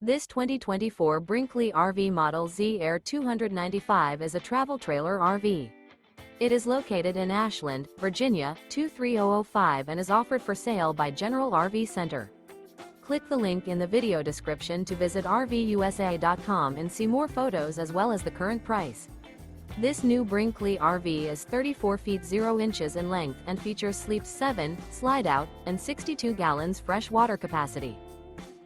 This 2024 Brinkley RV Model Z Air 295 is a travel trailer RV. It is located in Ashland, Virginia, 23005 and is offered for sale by General RV Center. Click the link in the video description to visit RVUSA.com and see more photos as well as the current price. This new Brinkley RV is 34 feet 0 inches in length and features sleeps 7, slide-out, and 62 gallons fresh water capacity.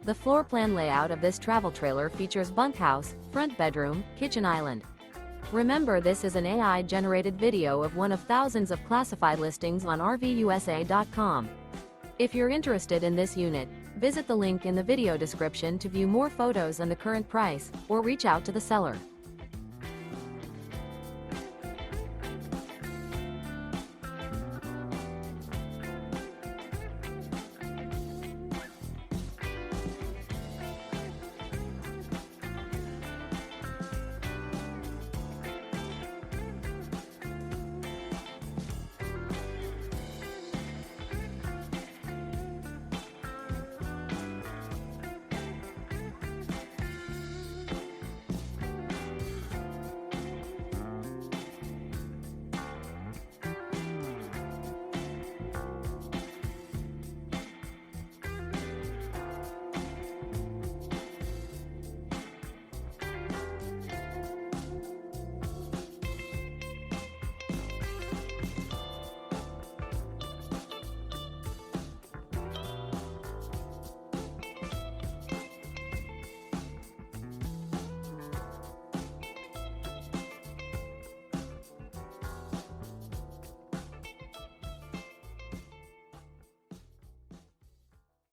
The floor plan layout of this travel trailer features bunkhouse, front bedroom, kitchen island. Remember, this is an AI-generated video of one of thousands of classified listings on RVUSA.com. If you're interested in this unit, visit the link in the video description to view more photos and the current price, or reach out to the seller.